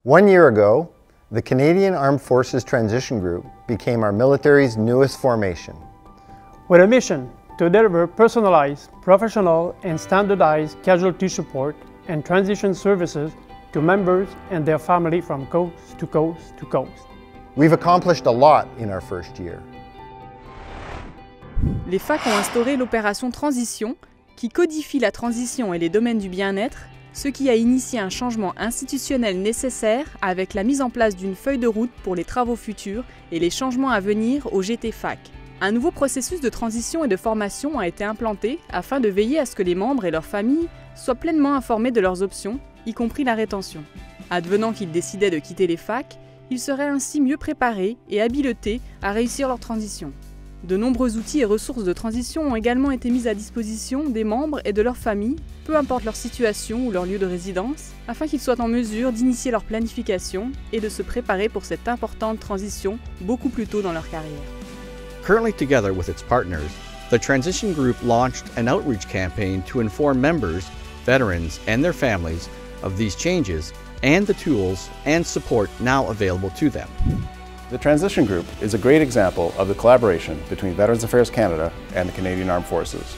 1 year ago, the Canadian Armed Forces Transition Group became our military's newest formation. With a mission to deliver personalized, professional, and standardized casualty support and transition services to members and their family from coast to coast to coast. We've accomplished a lot in our first year. Les FAC ont instauré l'opération Transition, qui codifie la transition et les domaines du bien-être, ce qui a initié un changement institutionnel nécessaire avec la mise en place d'une feuille de route pour les travaux futurs et les changements à venir au GT-FAC. Un nouveau processus de transition et de formation a été implanté afin de veiller à ce que les membres et leurs familles soient pleinement informés de leurs options, y compris la rétention. Advenant qu'ils décidaient de quitter les FAC, ils seraient ainsi mieux préparés et habilités à réussir leur transition. De nombreux outils et ressources de transition ont également été mis à disposition des membres et de leurs familles, peu importe leur situation ou leur lieu de résidence, afin qu'ils soient en mesure d'initier leur planification et de se préparer pour cette importante transition beaucoup plus tôt dans leur carrière. Currently together with its partners, the Transition Group launched an outreach campaign to inform members, veterans, and their families of these changes and the tools and support now available to them. The Transition Group is a great example of the collaboration between Veterans Affairs Canada and the Canadian Armed Forces.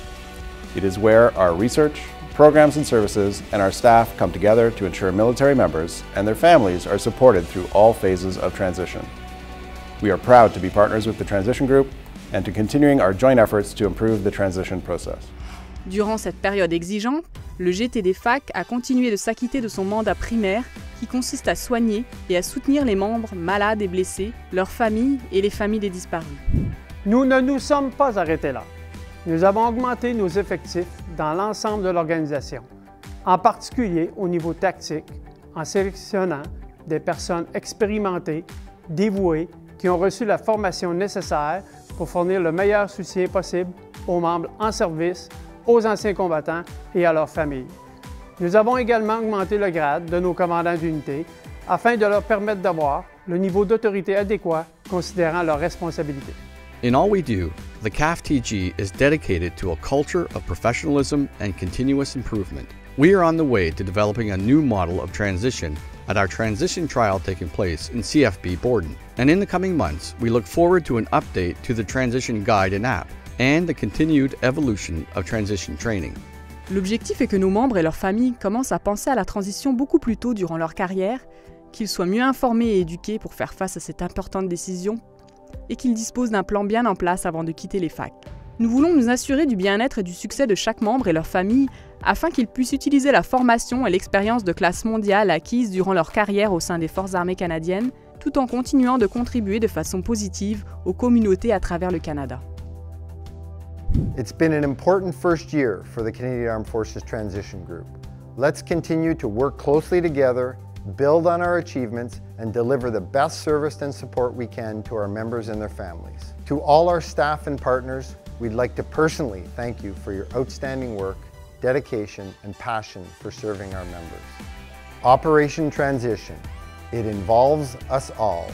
It is where our research, programs and services, and our staff come together to ensure military members and their families are supported through all phases of transition. We are proud to be partners with the Transition Group and to continuing our joint efforts to improve the transition process. Durant cette période exigeante, le GTD-FAC a continué de s'acquitter de son mandat primaire qui consiste à soigner et à soutenir les membres malades et blessés, leurs familles et les familles des disparus. Nous ne nous sommes pas arrêtés là. Nous avons augmenté nos effectifs dans l'ensemble de l'organisation, en particulier au niveau tactique, en sélectionnant des personnes expérimentées, dévouées, qui ont reçu la formation nécessaire pour fournir le meilleur soutien possible aux membres en service, aux anciens combattants et à leurs familles. Nous avons également augmenté le grade de nos commandants d'unité afin de leur permettre d'avoir le niveau d'autorité adéquat considérant leurs responsabilités. In all we do, the CAFTG is dedicated to a culture of professionalism and continuous improvement. We are on the way to developing a new model of transition at our transition trial taking place in CFB Borden. And in the coming months, we look forward to an update to the transition guide and app and the continued evolution of transition training. L'objectif est que nos membres et leurs familles commencent à penser à la transition beaucoup plus tôt durant leur carrière, qu'ils soient mieux informés et éduqués pour faire face à cette importante décision et qu'ils disposent d'un plan bien en place avant de quitter les FAC. Nous voulons nous assurer du bien-être et du succès de chaque membre et leur famille afin qu'ils puissent utiliser la formation et l'expérience de classe mondiale acquise durant leur carrière au sein des Forces armées canadiennes, tout en continuant de contribuer de façon positive aux communautés à travers le Canada. It's been an important first year for the Canadian Armed Forces Transition Group. Let's continue to work closely together, build on our achievements, and deliver the best service and support we can to our members and their families. To all our staff and partners, we'd like to personally thank you for your outstanding work, dedication, and passion for serving our members. Operation Transition. It involves us all.